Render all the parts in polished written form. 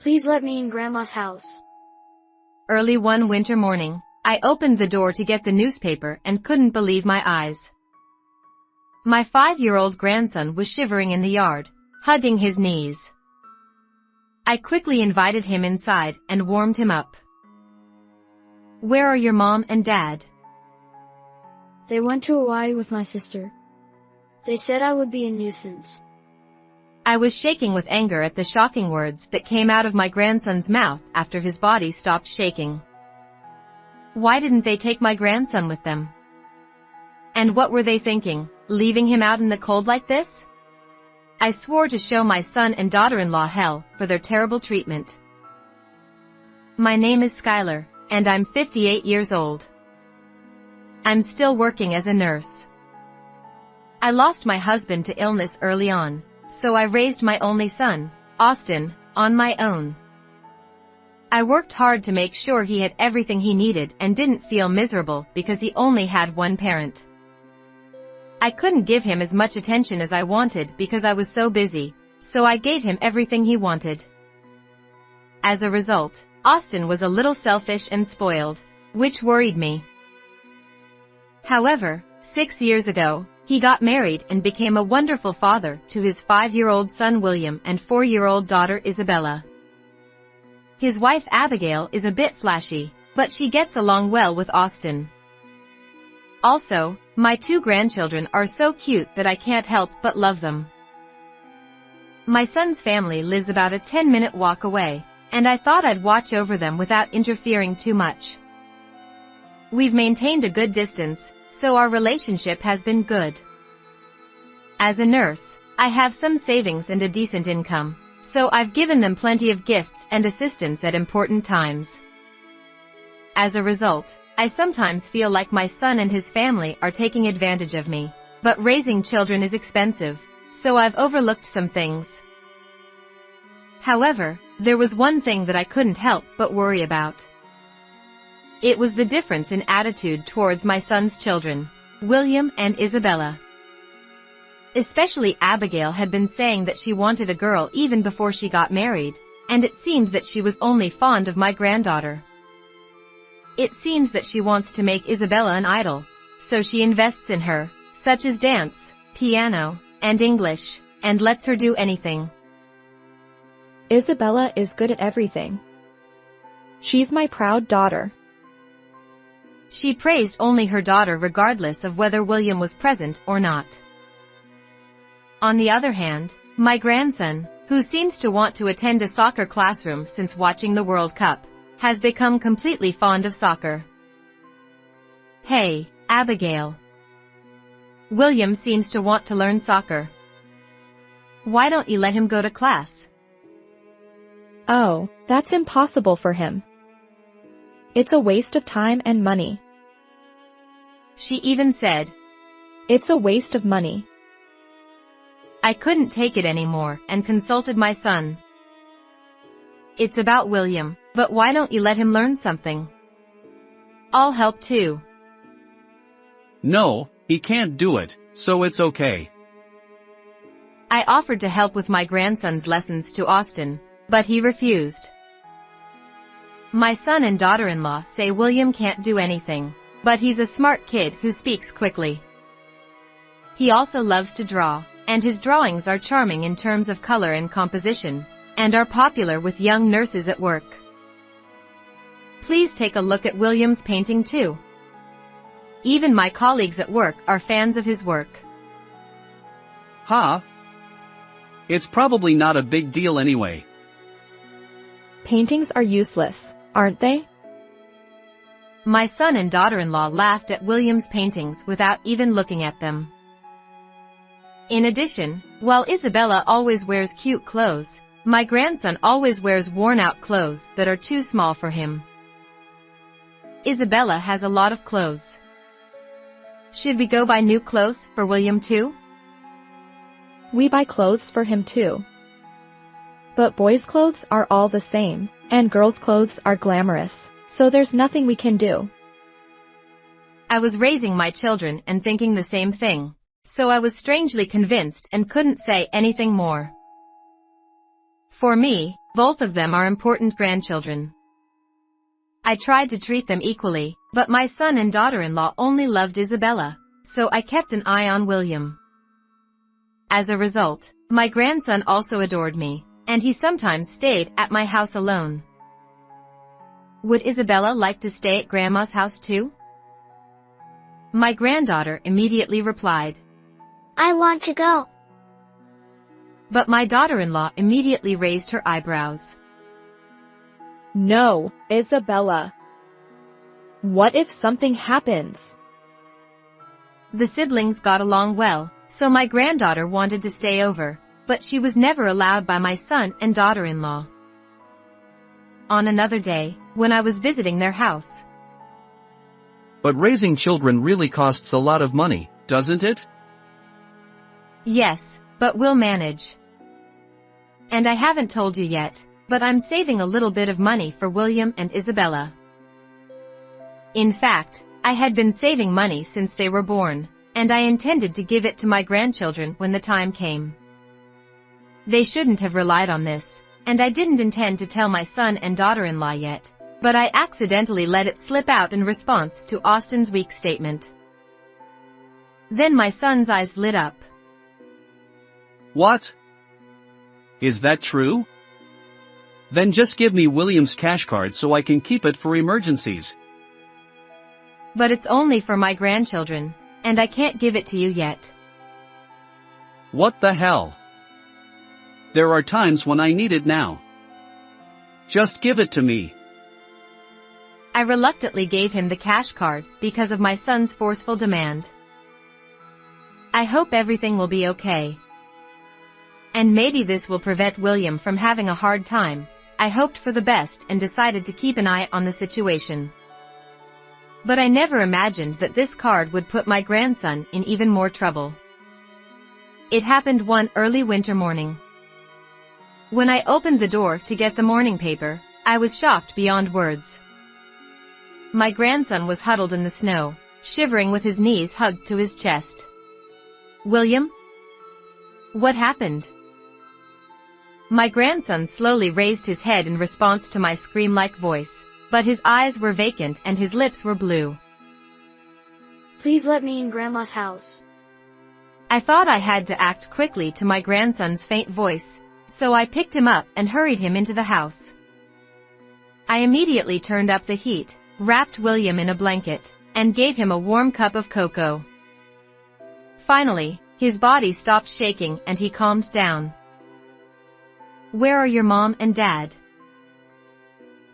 Please let me in Grandma's house. Early one winter morning, I opened the door to get the newspaper and couldn't believe my eyes. My 5-year-old grandson was shivering in the yard, hugging his knees. I quickly invited him inside and warmed him up. "Where are your mom and dad?" They went to Hawaii with my sister. They said I would be a nuisance. I was shaking with anger at the shocking words that came out of my grandson's mouth after his body stopped shaking. Why didn't they take my grandson with them? And what were they thinking, leaving him out in the cold like this? I swore to show my son and daughter-in-law hell for their terrible treatment. My name is Skylar, and I'm 58 years old. I'm still working as a nurse. I lost my husband to illness early on, so I raised my only son, Austin, on my own. I worked hard to make sure he had everything he needed and didn't feel miserable because he only had one parent. I couldn't give him as much attention as I wanted because I was so busy, so I gave him everything he wanted. As a result, Austin was a little selfish and spoiled, which worried me. However, 6 years ago, he got married and became a wonderful father to his 5-year-old son William and 4-year-old daughter Isabella. His wife Abigail is a bit flashy, but she gets along well with Austin. Also, my 2 grandchildren are so cute that I can't help but love them. My son's family lives about a 10-minute walk away, and I thought I'd watch over them without interfering too much. We've maintained a good distance, so our relationship has been good. As a nurse, I have some savings and a decent income, so I've given them plenty of gifts and assistance at important times. As a result, I sometimes feel like my son and his family are taking advantage of me, but raising children is expensive, so I've overlooked some things. However, there was one thing that I couldn't help but worry about. It was the difference in attitude towards my son's children, William and Isabella. Especially Abigail had been saying that she wanted a girl even before she got married, and it seemed that she was only fond of my granddaughter. It seems that she wants to make Isabella an idol, so she invests in her, such as dance, piano, and English, and lets her do anything. Isabella is good at everything. She's my proud daughter. She praised only her daughter regardless of whether William was present or not. On the other hand, my grandson, who seems to want to attend a soccer classroom since watching the World Cup, has become completely fond of soccer. Hey, Abigail. William seems to want to learn soccer. Why don't you let him go to class? Oh, that's impossible for him. It's a waste of time and money. She even said, "It's a waste of money." I couldn't take it anymore and consulted my son. It's about William, but why don't you let him learn something? I'll help too. No, he can't do it, so it's okay. I offered to help with my grandson's lessons to Austin, but he refused. My son and daughter-in-law say William can't do anything, but he's a smart kid who speaks quickly. He also loves to draw, and his drawings are charming in terms of color and composition, and are popular with young nurses at work. Please take a look at William's painting too. Even my colleagues at work are fans of his work. Huh? It's probably not a big deal anyway. Paintings are useless, aren't they? My son and daughter-in-law laughed at William's paintings without even looking at them. In addition, while Isabella always wears cute clothes, my grandson always wears worn-out clothes that are too small for him. Isabella has a lot of clothes. Should we go buy new clothes for William too? We buy clothes for him too. But boys' clothes are all the same, and girls' clothes are glamorous, so there's nothing we can do. I was raising my children and thinking the same thing, so I was strangely convinced and couldn't say anything more. For me, Both of them are important grandchildren. I tried to treat them equally, but my son and daughter-in-law only loved Isabella, so I kept an eye on William. As a result, my grandson also adored me, and he sometimes stayed at my house alone. Would Isabella like to stay at Grandma's house too? My granddaughter immediately replied, I want to go. but my daughter-in-law immediately raised her eyebrows. No, Isabella. What if something happens? The siblings got along well, so my granddaughter wanted to stay over, but she was never allowed by my son and daughter-in-law. On another day, when I was visiting their house, But raising children really costs a lot of money, doesn't it? yes, but we'll manage. And I haven't told you yet, but I'm saving a little bit of money for William and Isabella. In fact, I had been saving money since they were born, and I intended to give it to my grandchildren when the time came. They shouldn't have relied on this, and I didn't intend to tell my son and daughter-in-law yet, but I accidentally let it slip out in response to Austin's weak statement. Then my son's eyes lit up. What? Is that true? Then just give me William's cash card so I can keep it for emergencies. But it's only for my grandchildren, and I can't give it to you yet. What the hell? There are times when I need it now. Just give it to me. I reluctantly gave him the cash card because of my son's forceful demand. I hope everything will be okay. And maybe this will prevent William from having a hard time. I hoped for the best and decided to keep an eye on the situation. But I never imagined that this card would put my grandson in even more trouble. It happened one early winter morning. When I opened the door to get the morning paper, I was shocked beyond words. My grandson was huddled in the snow, shivering with his knees hugged to his chest. William? What happened? My grandson slowly raised his head in response to my scream-like voice, but his eyes were vacant and his lips were blue. Please let me in Grandma's house. I thought I had to act quickly to my grandson's faint voice, so I picked him up and hurried him into the house. I immediately turned up the heat, wrapped William in a blanket, and gave him a warm cup of cocoa. Finally, his body stopped shaking and he calmed down. Where are your mom and dad?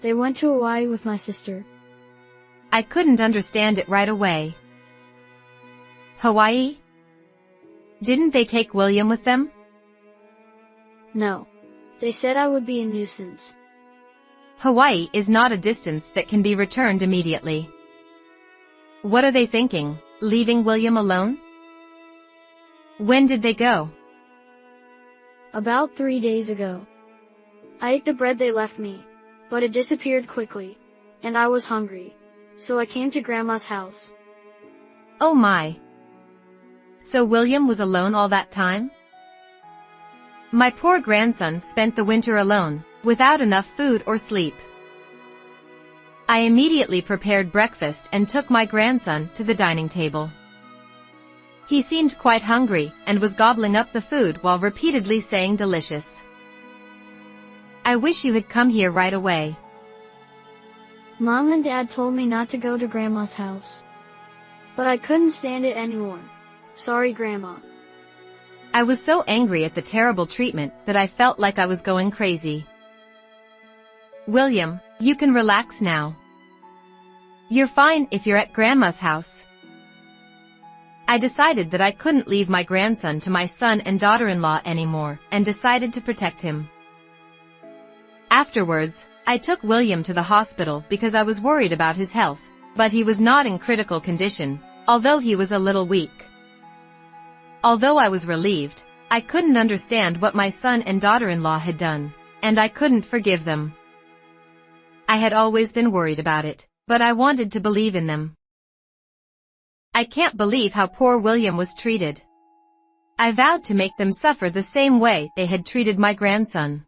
They went to Hawaii with my sister. I couldn't understand it right away. Hawaii? Didn't they take William with them? No. They said I would be a nuisance. Hawaii is not a distance that can be returned immediately. What are they thinking, leaving William alone? When did they go? About 3 days ago. I ate the bread they left me, but it disappeared quickly, and I was hungry, so I came to Grandma's house. Oh my. So William was alone all that time? My poor grandson spent the winter alone, without enough food or sleep. I immediately prepared breakfast and took my grandson to the dining table. He seemed quite hungry and was gobbling up the food while repeatedly saying delicious. I wish you had come here right away. Mom and Dad told me not to go to Grandma's house. But I couldn't stand it anymore. Sorry, Grandma. I was so angry at the terrible treatment that I felt like I was going crazy. William, you can relax now. You're fine if you're at Grandma's house. I decided that I couldn't leave my grandson to my son and daughter-in-law anymore, and decided to protect him. Afterwards, I took William to the hospital because I was worried about his health, but he was not in critical condition, although he was a little weak. Although I was relieved, I couldn't understand what my son and daughter-in-law had done, and I couldn't forgive them. I had always been worried about it, but I wanted to believe in them. I can't believe how poor William was treated. I vowed to make them suffer the same way they had treated my grandson.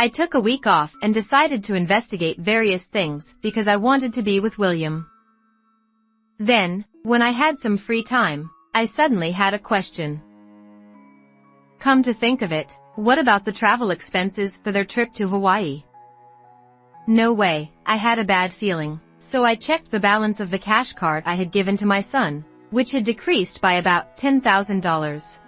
I took a week off and decided to investigate various things because I wanted to be with William. Then, when I had some free time, I suddenly had a question. Come to think of it, what about the travel expenses for their trip to Hawaii? No way, I had a bad feeling, so I checked the balance of the cash card I had given to my son, which had decreased by about $10,000.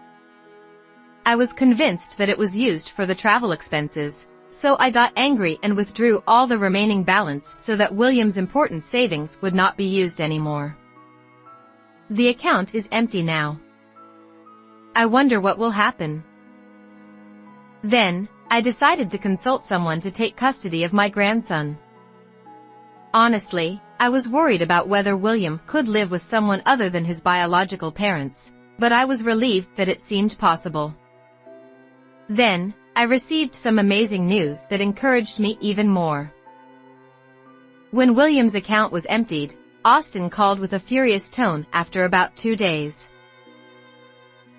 I was convinced that it was used for the travel expenses, so I got angry and withdrew all the remaining balance so that William's important savings would not be used anymore. The account is empty now. I wonder what will happen. Then, I decided to consult someone to take custody of my grandson. Honestly, I was worried about whether William could live with someone other than his biological parents, but I was relieved that it seemed possible. Then, I received some amazing news that encouraged me even more. When William's account was emptied, Austin called with a furious tone after about 2 days.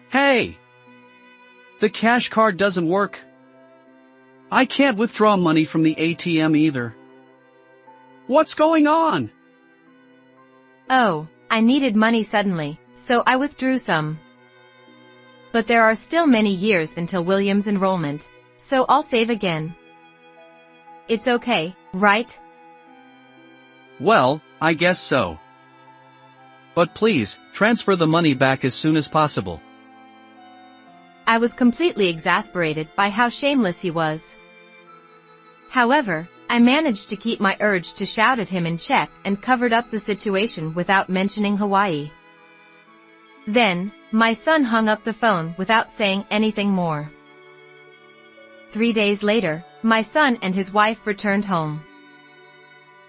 Hey! The cash card doesn't work. I can't withdraw money from the ATM either. What's going on? Oh, I needed money suddenly, so I withdrew some. But there are still many years until William's enrollment, so I'll save again. It's okay, right? Well, I guess so. But please, transfer the money back as soon as possible. I was completely exasperated by how shameless he was. However, I managed to keep my urge to shout at him in check and covered up the situation without mentioning Hawaii. Then, my son hung up the phone without saying anything more. 3 days later, my son and his wife returned home.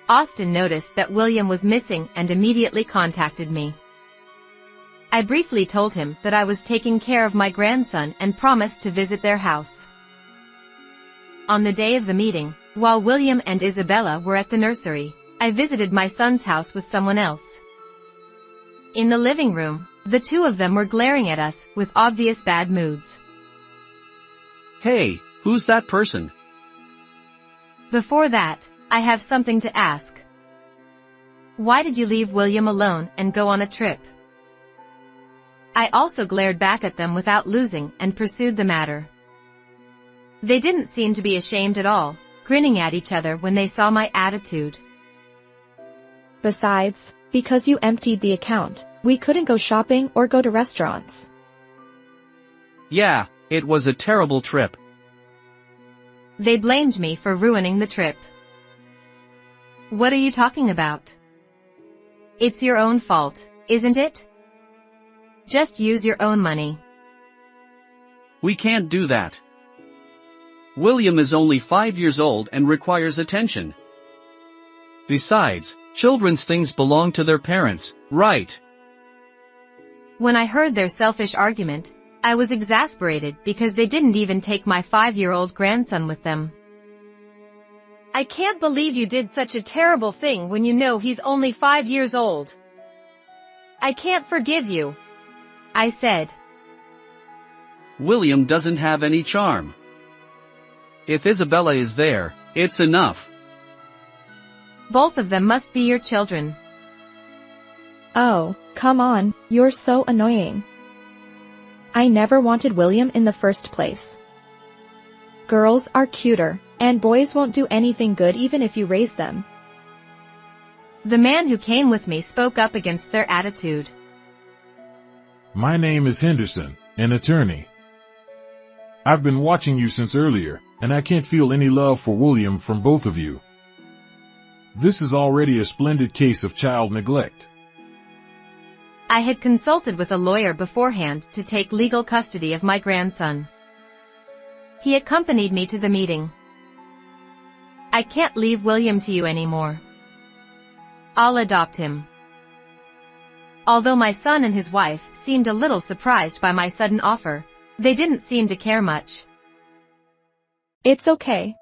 Austin noticed that William was missing and immediately contacted me. I briefly told him that I was taking care of my grandson and promised to visit their house. On the day of the meeting, while William and Isabella were at the nursery, I visited my son's house with someone else. In the living room, the two of them were glaring at us with obvious bad moods. Hey, who's that person? Before that, I have something to ask. Why did you leave William alone and go on a trip? I also glared back at them without losing and pursued the matter. They didn't seem to be ashamed at all, grinning at each other when they saw my attitude. Besides, because you emptied the account, we couldn't go shopping or go to restaurants. Yeah, it was a terrible trip. They blamed me for ruining the trip. What are you talking about? It's your own fault, isn't it? Just use your own money. We can't do that. William is only 5 years old and requires attention. Besides, children's things belong to their parents, right? When I heard their selfish argument, I was exasperated because they didn't even take my 5-year-old grandson with them. I can't believe you did such a terrible thing when you know he's only 5 years old. I can't forgive you, I said. William doesn't have any charm. If Isabella is there, it's enough. Both of them must be your children. Oh, come on, you're so annoying. I never wanted William in the first place. Girls are cuter, and boys won't do anything good even if you raise them. The man who came with me spoke up against their attitude. My name is Henderson, an attorney. I've been watching you since earlier, and I can't feel any love for William from both of you. This is already a splendid case of child neglect. I had consulted with a lawyer beforehand to take legal custody of my grandson. He accompanied me to the meeting. I can't leave William to you anymore. I'll adopt him. Although my son and his wife seemed a little surprised by my sudden offer, they didn't seem to care much. It's okay.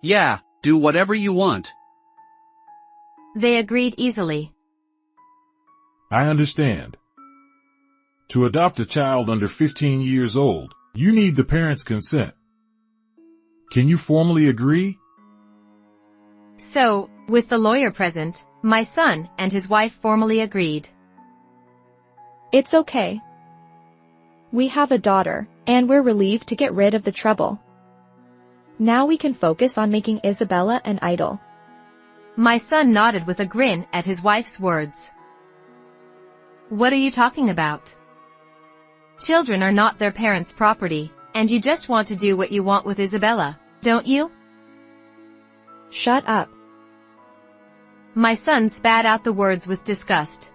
Yeah, do whatever you want. They agreed easily. I understand. To adopt a child under 15 years old, you need the parents' consent. Can you formally agree? So, with the lawyer present, my son and his wife formally agreed. It's okay. We have a daughter, and we're relieved to get rid of the trouble. Now we can focus on making Isabella an idol. My son nodded with a grin at his wife's words. What are you talking about? Children are not their parents' property, and you just want to do what you want with Isabella, don't you? Shut up. My son spat out the words with disgust.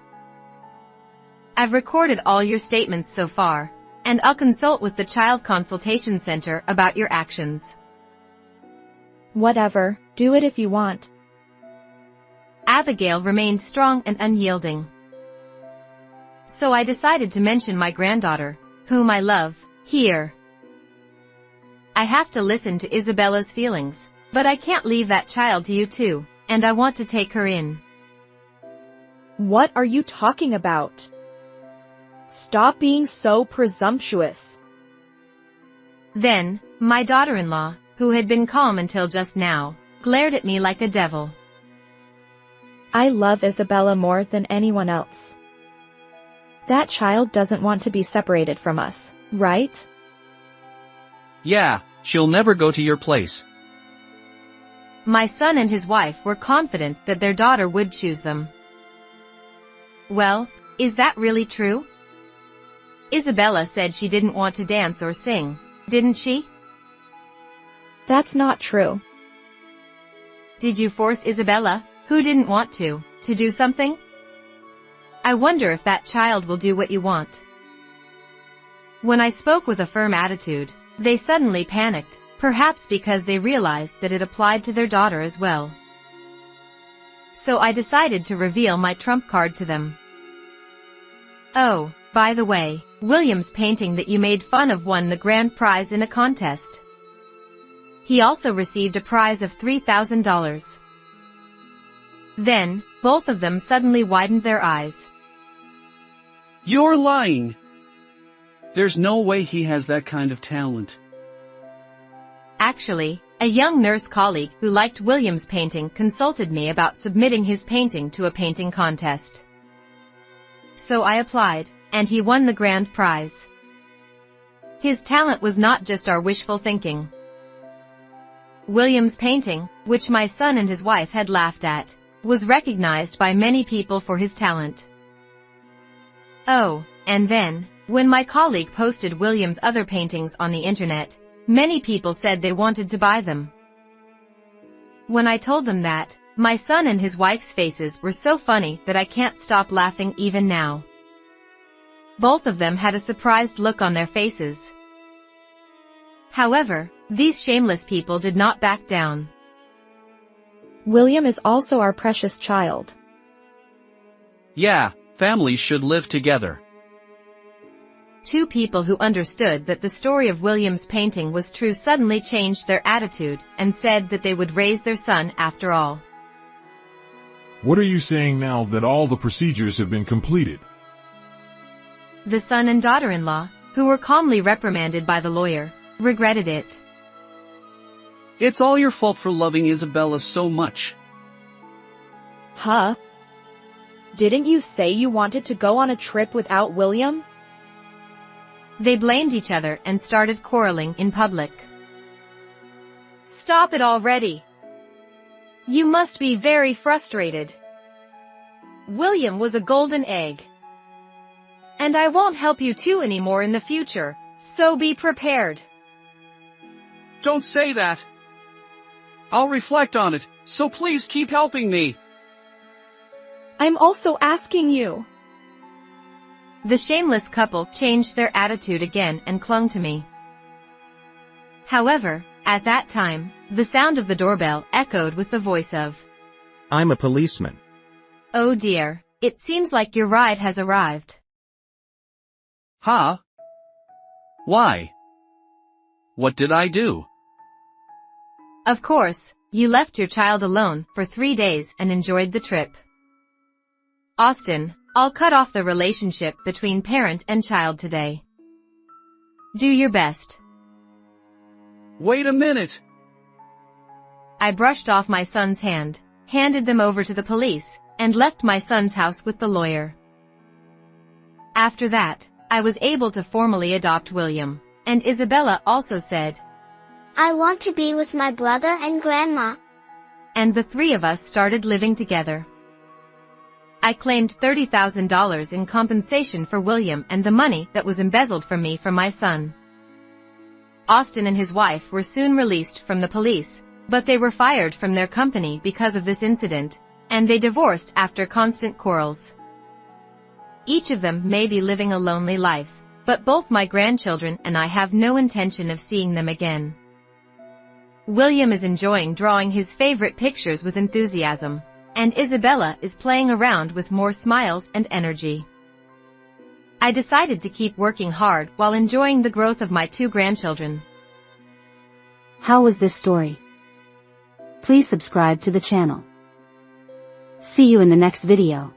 I've recorded all your statements so far, and I'll consult with the Child Consultation Center about your actions. Whatever, do it if you want. Abigail remained strong and unyielding. So I decided to mention my granddaughter, whom I love, here. I have to listen to Isabella's feelings, but I can't leave that child to you too, and I want to take her in. What are you talking about? Stop being so presumptuous. Then, my daughter-in-law, who had been calm until just now, glared at me like a devil. I love Isabella more than anyone else. That child doesn't want to be separated from us, right? Yeah, she'll never go to your place. My son and his wife were confident that their daughter would choose them. Well, is that really true? Isabella said she didn't want to dance or sing, didn't she? That's not true. Did you force Isabella, who didn't want to do something? I wonder if that child will do what you want. When I spoke with a firm attitude, they suddenly panicked, perhaps because they realized that it applied to their daughter as well. So I decided to reveal my trump card to them. Oh, by the way, William's painting that you made fun of won the grand prize in a contest. He also received a prize of $3,000. Then, both of them suddenly widened their eyes. You're lying! There's no way he has that kind of talent. Actually, a young nurse colleague who liked William's painting consulted me about submitting his painting to a painting contest. So I applied, and he won the grand prize. His talent was not just our wishful thinking. William's painting, which my son and his wife had laughed at, was recognized by many people for his talent. Oh, and then, when my colleague posted William's other paintings on the internet, many people said they wanted to buy them. When I told them that, my son and his wife's faces were so funny that I can't stop laughing even now. Both of them had a surprised look on their faces. However, these shameless people did not back down. William is also our precious child. Yeah, families should live together. Two people who understood that the story of William's painting was true suddenly changed their attitude and said that they would raise their son after all. What are you saying now that all the procedures have been completed? The son and daughter-in-law, who were calmly reprimanded by the lawyer, regretted it. It's all your fault for loving Isabella so much. Huh? Didn't you say you wanted to go on a trip without William? They blamed each other and started quarreling in public. Stop it already! You must be very frustrated. William was a golden egg. And I won't help you two anymore in the future, so be prepared. Don't say that. I'll reflect on it, so please keep helping me. I'm also asking you. The shameless couple changed their attitude again and clung to me. However, at that time, the sound of the doorbell echoed with the voice of, I'm a policeman. Oh dear, it seems like your ride has arrived. Huh? Why? What did I do? Of course, you left your child alone for 3 days and enjoyed the trip. Austin, I'll cut off the relationship between parent and child today. Do your best. Wait a minute. I brushed off my son's hand, handed them over to the police, and left my son's house with the lawyer. After that, I was able to formally adopt William, and Isabella also said, "I want to be with my brother and grandma." And the three of us started living together. I claimed $30,000 in compensation for William and the money that was embezzled from me for my son. Austin and his wife were soon released from the police, but they were fired from their company because of this incident, and they divorced after constant quarrels. Each of them may be living a lonely life, but both my grandchildren and I have no intention of seeing them again. William is enjoying drawing his favorite pictures with enthusiasm, and Isabella is playing around with more smiles and energy. I decided to keep working hard while enjoying the growth of my two grandchildren. How was this story? Please subscribe to the channel. See you in the next video.